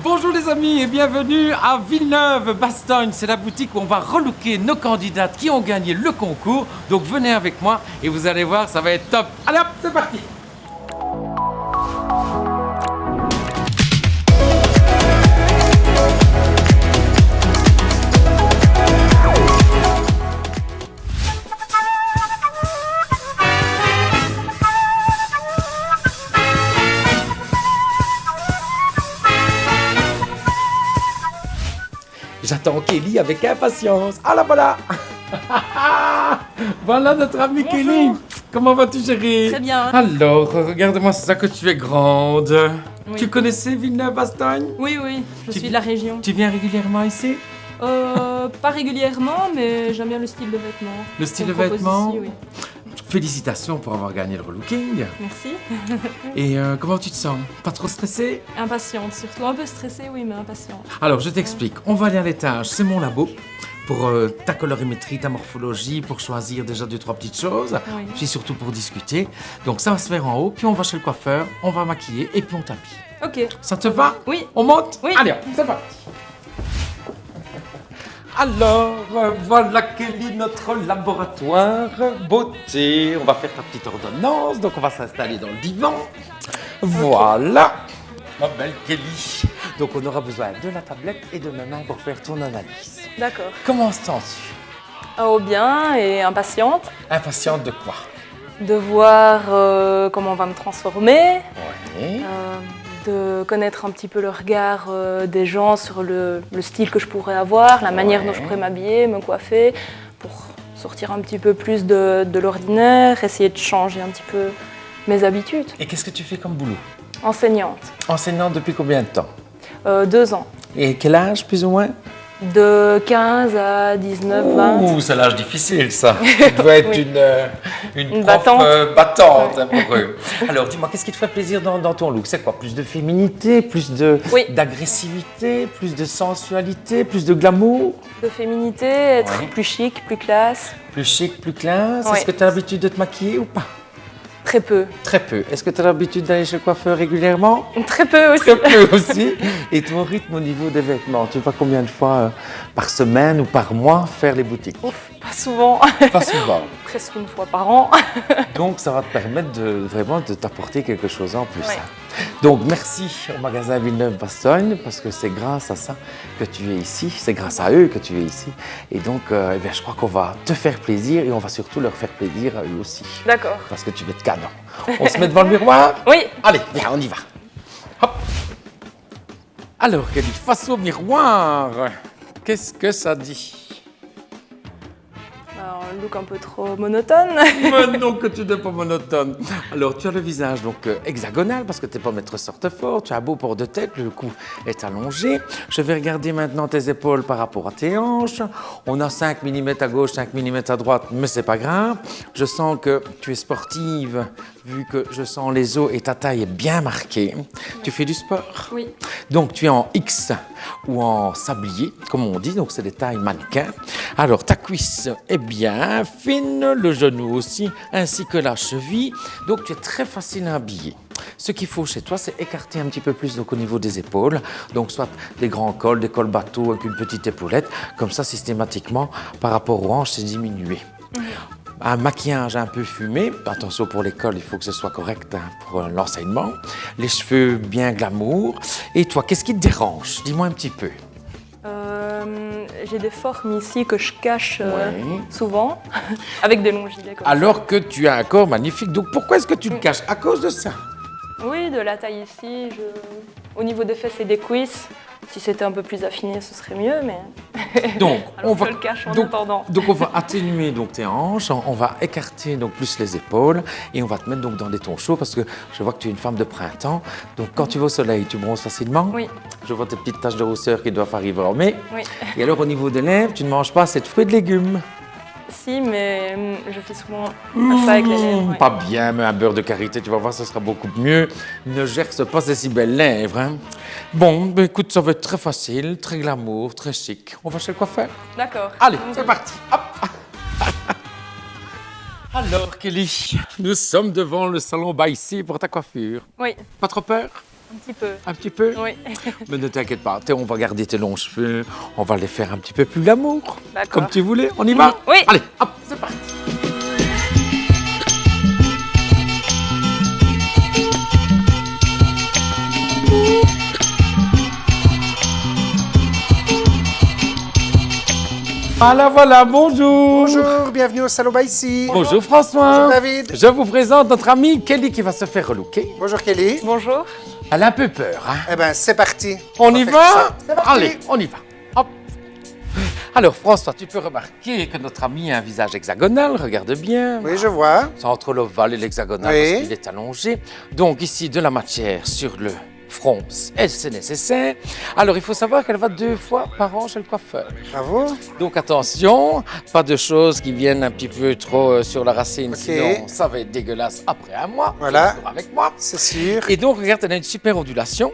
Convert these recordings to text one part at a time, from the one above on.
Bonjour les amis et bienvenue à Villeneuve-Bastogne. C'est la boutique où on va relooker nos candidates qui ont gagné le concours. Donc venez avec moi et vous allez voir, ça va être top. Allez hop, c'est parti. J'attends Kelly avec impatience. Ah là voilà. Voilà notre amie Kelly. Comment vas-tu chérie? Très bien. Alors, regarde-moi, c'est ça que tu es grande. Oui. Tu connaissais Villeneuve-Bastogne? Oui, je suis de la région. Tu viens régulièrement ici? Pas régulièrement, mais j'aime bien le style de vêtements. Le style de qu'on propose vêtements? ici, oui. Félicitations pour avoir gagné le relooking. Merci. Et comment tu te sens? Pas trop stressée? Impatiente, surtout un peu stressée, oui, mais impatiente. Alors, je t'explique. On va aller à l'étage. C'est mon labo pour ta colorimétrie, ta morphologie, pour choisir déjà 2-3 petites choses. Oui. Puis surtout pour discuter. Donc, ça va se faire en haut. Puis on va chez le coiffeur, on va maquiller et puis on t'habille. Ok. Ça te va? Oui. On monte? Oui. Allez, c'est parti. Alors, voilà Kelly, notre laboratoire beauté. On va faire ta petite ordonnance, donc on va s'installer dans le divan. Voilà, ma belle Kelly. Donc on aura besoin de la tablette et de ma main pour faire ton analyse. D'accord. Comment se sens-tu? Oh, bien et impatiente Impatiente de quoi? de voir comment on va me transformer, Oui. de connaître un petit peu le regard des gens sur le style que je pourrais avoir, la manière dont je pourrais m'habiller, me coiffer, pour sortir un petit peu plus de l'ordinaire, essayer de changer un petit peu mes habitudes. Et qu'est-ce que tu fais comme boulot? Enseignante, Enseignante depuis combien de temps? 2 ans, Et quel âge plus ou moins? de 15 à 19, 20. Ouh, c'est l'âge difficile, ça. Tu dois être Oui. une Une prof battante Ouais. hein, pour eux. Alors, dis-moi, qu'est-ce qui te fait plaisir dans ton look? C'est quoi? Plus de féminité, plus Oui. d'agressivité, plus de sensualité, plus de glamour? De féminité, être Ouais. plus chic, plus classe, Plus chic, plus classe? Ouais. Est-ce que tu as l'habitude de te maquiller ou pas? très peu. Très peu. Est-ce que tu as l'habitude d'aller chez le coiffeur régulièrement? Très peu aussi. Très peu aussi. Et ton rythme au niveau des vêtements, tu vas combien de fois par semaine ou par mois faire les boutiques? Ouf, pas souvent, Pas souvent. presque une fois par an. Donc, ça va te permettre vraiment de t'apporter quelque chose en plus. Ouais. Donc, merci au magasin Villeneuve-Bastogne parce que c'est grâce à ça que tu es ici. C'est grâce à eux que tu es ici. Et donc, eh bien, je crois qu'on va te faire plaisir et on va surtout leur faire plaisir à eux aussi. D'accord. Parce que tu vas être canon. On se met devant le miroir? Oui, Allez, viens, on y va. Hop. Alors, Kelly, face au miroir, qu'est-ce que ça dit? un look un peu trop monotone. Mais non, que tu n'es pas monotone. Alors, tu as le visage donc hexagonal parce que tu n'es pas maître sorte-fort. Tu as un beau port de tête, le cou est allongé. Je vais regarder maintenant tes épaules par rapport à tes hanches. On a 5 mm à gauche, 5 mm à droite, mais c'est pas grave. Je sens que tu es sportive, vu que je sens les os et ta taille est bien marquée. Tu fais du sport? Oui. Donc, tu es en X ou en sablier, comme on dit, donc c'est des tailles mannequins. Alors, ta cuisse est bien fine, le genou aussi, ainsi que la cheville. Donc, tu es très facile à habiller. Ce qu'il faut chez toi, c'est écarter un petit peu plus donc, au niveau des épaules. Donc, soit des grands cols, des cols bateaux avec une petite épaulette. Comme ça, systématiquement, par rapport aux hanches, c'est diminué. Un maquillage un peu fumé, attention pour l'école, il faut que ce soit correct hein, pour l'enseignement. Les cheveux bien glamour. Et toi, qu'est-ce qui te dérange? Dis-moi un petit peu. J'ai des formes ici que je cache Ouais. souvent, avec des longs gilets comme Alors que tu as un corps magnifique, donc pourquoi est-ce que tu le caches? À cause de ça? ça. Oui, de la taille ici. Au niveau des fesses et des cuisses, si c'était un peu plus affiné, ce serait mieux, mais Donc, alors je le cache en attendant. donc on va atténuer donc, tes hanches, on va écarter donc, plus les épaules et on va te mettre donc, dans des tons chauds parce que je vois que tu es une femme de printemps. Donc quand tu vas au soleil, tu bronzes facilement. Oui. Je vois tes petites taches de rousseur qui doivent arriver en mai. Oui. Et alors au niveau des lèvres, tu ne manges pas assez de fruits et de légumes. Si, mais je fais souvent ça avec les lèvres. ouais. Pas bien, mais un beurre de karité, tu vas voir, ce sera beaucoup mieux. Ne gerce pas ces si belles lèvres. Hein. Bon, ben, écoute, ça va être très facile, très glamour, très chic. On va chez le coiffeur? D'accord. Allez, c'est parti. Hop. Alors, Kelly, nous sommes devant le salon Baïssi pour ta coiffure. Oui. Pas trop peur? Un petit peu. Un petit peu? Oui. Mais ne t'inquiète pas, on va garder tes longs cheveux, on va les faire un petit peu plus l'amour. D'accord. Comme tu voulais, on y va? Oui. Allez, hop, c'est parti. Voilà, bonjour. Bonjour, bienvenue au Salon Baïsi. Bonjour François. Bonjour David. Je vous présente notre amie Kelly qui va se faire relooker. Bonjour Kelly. Bonjour. Elle a un peu peur, hein? Eh ben c'est parti. On y fait va? ça. C'est parti. Allez, on y va. Hop. Alors François, tu peux remarquer que notre ami a un visage hexagonal, regarde bien. Oui, je vois. C'est entre l'ovale et l'hexagonal Oui. parce qu'il est allongé. Donc ici, de la matière sur le front, c'est nécessaire. Alors il faut savoir qu'elle va 2 fois par an chez le coiffeur. Bravo. Donc attention, pas de choses qui viennent un petit peu trop sur la racine, Ok. sinon ça va être dégueulasse après un mois. Voilà. Tu es d'accord avec moi. C'est sûr. Et donc regarde, elle a une super ondulation.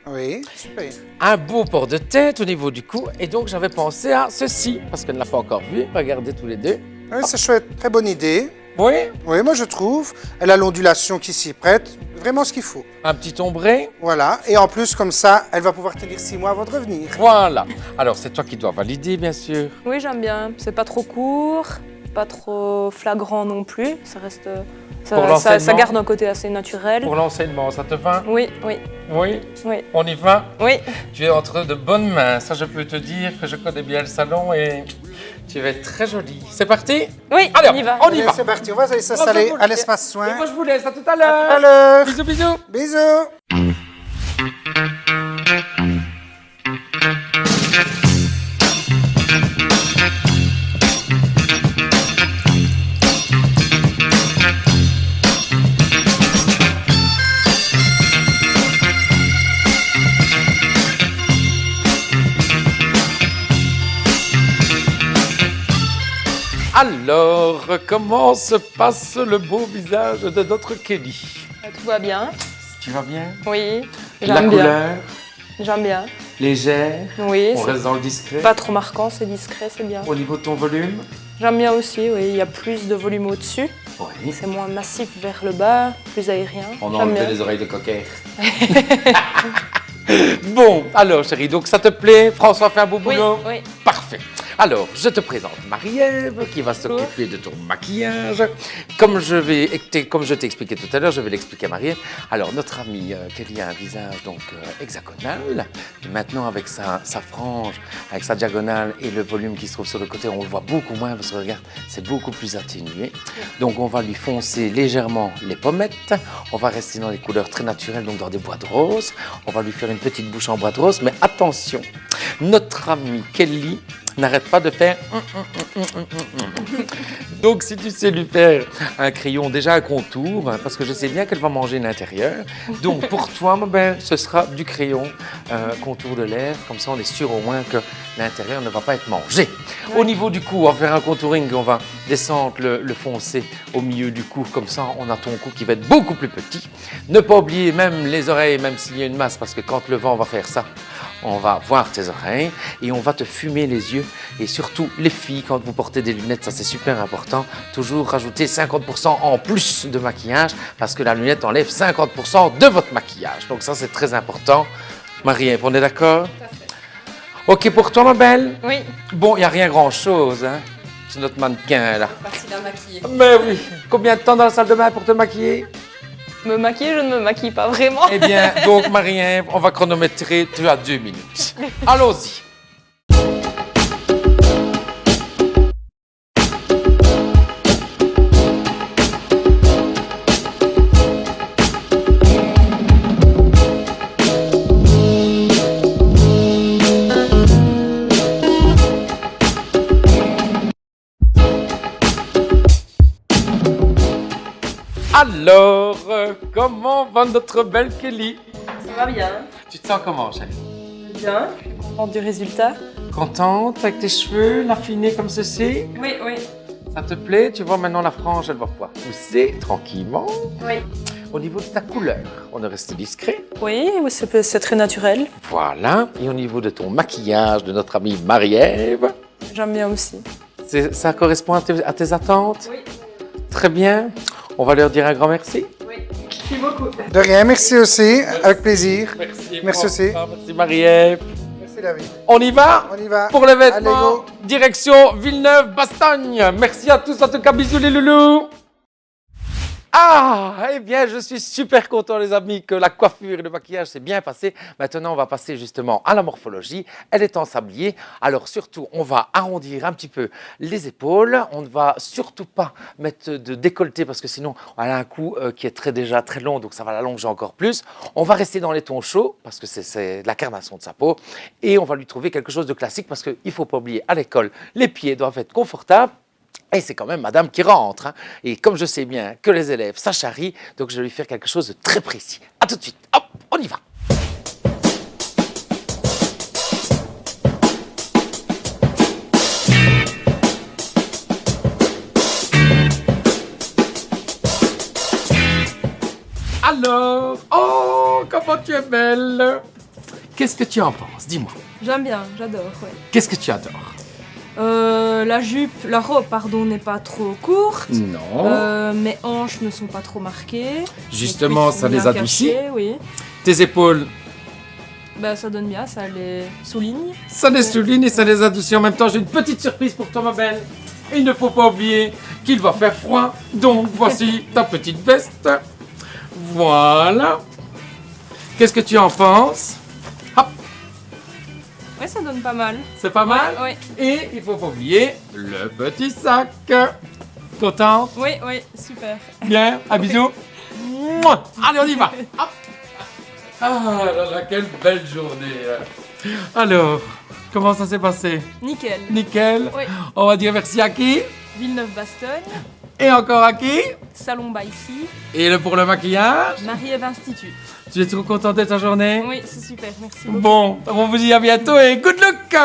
Oui, super. Un beau port de tête au niveau du cou. Et donc, j'avais pensé à ceci, parce qu'elle ne l'a pas encore vu. Regardez tous les deux. Oui, c'est chouette. Très bonne idée. Oui, Oui, moi je trouve. Elle a l'ondulation qui s'y prête. Vraiment ce qu'il faut. un petit ombré. Voilà. Et en plus, comme ça, elle va pouvoir tenir 6 mois avant de revenir. Voilà. Alors, c'est toi qui dois valider, bien sûr. Oui, j'aime bien. C'est pas trop court, pas trop flagrant non plus. Ça reste. Pour Ça l'enseignement. garde un côté assez naturel. Pour l'enseignement, ça te va? Oui, oui, Oui. oui. On y va? Oui. Tu es entre de bonnes mains. Ça, je peux te dire que je connais bien le salon et tu vas être très jolie. C'est parti? Oui, Allez, on y va. on y Allez, va. c'est parti. On va aller Moi, s'installer je vous à le- l'espace Et soin. moi, je vous laisse. À tout à À l'heure. tout à l'heure. Bisous, bisous. Bisous. Alors, comment se passe le beau visage de notre Kelly? Tout va bien. Tu vas bien? Oui. La J'aime bien. couleur, J'aime bien. légère, Oui. on C'est reste dans le discret. pas trop marquant, c'est discret, c'est bien. Au niveau de ton volume? J'aime bien aussi, oui. Il y a plus de volume au-dessus. Oui. C'est moins massif vers le bas, plus aérien. On a J'aime enlevé bien. les oreilles de cocker. Bon, alors chérie, donc ça te plaît? François fait un beau Oui, boulot? oui. Parfait. Alors, je te présente Marie-Ève qui va s'occuper de ton maquillage. Comme je t'ai expliqué tout à l'heure, je vais l'expliquer à Marie-Ève. Alors, notre amie Kelly a un visage donc hexagonal. Et maintenant, avec sa frange, avec sa diagonale et le volume qui se trouve sur le côté, on le voit beaucoup moins parce que regarde, c'est beaucoup plus atténué. Donc, on va lui foncer légèrement les pommettes. On va rester dans des couleurs très naturelles, donc dans des bois de rose. On va lui faire une petite bouche en bois de rose. Mais attention, notre amie Kelly n'arrête pas de faire. Donc, si tu sais lui faire un crayon, déjà un contour, hein, parce que je sais bien qu'elle va manger l'intérieur. Donc, pour toi, ma belle, ce sera du crayon contour de lèvres. Comme ça, on est sûr au moins que l'intérieur ne va pas être mangé. Ouais. Au niveau du cou, on va faire un contouring. On va descendre le foncé au milieu du cou. Comme ça, on a ton cou qui va être beaucoup plus petit. Ne pas oublier même les oreilles, même s'il y a une masse, parce que quand le vent va faire ça, on va voir tes oreilles et on va te fumer les yeux. Et surtout, les filles, quand vous portez des lunettes, ça c'est super important, toujours rajouter 50% en plus de maquillage parce que la lunette enlève 50% de votre maquillage. Donc ça, c'est très important. Marie-Ève, on est d'accord? OK pour toi, ma belle? Oui. Bon, il n'y a rien grand-chose, hein? C'est notre mannequin, là. Facile à maquiller. Mais oui. Combien de temps dans la salle de bain pour te maquiller? Me maquiller, je ne me maquille pas vraiment. Eh bien, donc, Marie-Ève, on va chronométrer. Tu as 2 minutes. Allons-y. Alors, comment va notre belle Kelly? Ça va bien. Tu te sens comment, chérie? Bien. Je suis contente du résultat. Contente avec tes cheveux affinés comme ceci? Oui, oui. Ça te plaît? Tu vois maintenant la frange, elle va pouvoir pousser tranquillement. Oui. Au niveau de ta couleur, on est resté discret. Oui, oui, c'est très naturel. Voilà. Et au niveau de ton maquillage de notre amie Marie-Ève, J'aime bien aussi. ça correspond à tes attentes? Oui. Très bien. On va leur dire un grand merci. Oui. Merci beaucoup. beaucoup. De rien, merci aussi. Avec plaisir. Merci. Merci aussi. Merci Marie-Ève. Merci David. On y va? On y va. Pour les Allez, vêtements, go. direction Villeneuve-Bastogne. Merci à tous, en tout cas, bisous les loulous. Ah, eh bien, je suis super content, les amis, que la coiffure et le maquillage s'est bien passé. Maintenant, on va passer justement à la morphologie. Elle est en sablier. Alors, surtout, on va arrondir un petit peu les épaules. On ne va surtout pas mettre de décolleté parce que sinon, elle a un cou qui est déjà très long, donc ça va l'allonger encore plus. On va rester dans les tons chauds parce que c'est la carnation de sa peau. Et on va lui trouver quelque chose de classique parce qu'il ne faut pas oublier, à l'école, les pieds doivent être confortables. Et c'est quand même madame qui rentre. Hein. Et comme je sais bien que les élèves, ça charrie, donc je vais lui faire quelque chose de très précis. À tout de suite. Hop, on y va. Alors, oh, comment tu es belle. Qu'est-ce que tu en penses? Dis-moi. J'aime bien, j'adore, ouais. Qu'est-ce que tu adores? La robe, pardon, n'est pas trop courte. Non. Mes hanches ne sont pas trop marquées. Justement, Les cuisses ça sont les bien adoucit. cachées, oui. Tes épaules, Bah, ça donne bien, ça les souligne. ça les souligne et ça les adoucit en même temps. J'ai une petite surprise pour toi, ma belle. Il ne faut pas oublier qu'il va faire froid. Donc, voici ta petite veste. Voilà. Qu'est-ce que tu en penses? Hop, Ouais, ça donne pas mal. c'est pas mal? Ouais, Et il faut pas oublier le petit sac. Contente? oui, oui, super. Bien, un bisou. Mouah. Allez, on y va. Hop. Ah là là, quelle belle journée. Alors, comment ça s'est passé? Nickel. Nickel. Oui. On va dire merci à qui? Villeneuve-Bastogne, Et encore à qui? Salon Baïsi, Et pour le maquillage? Marie-Ève Institut. Tu es trop content de ta journée? Oui, c'est super, merci beaucoup. Bon, on vous dit à bientôt et good luck.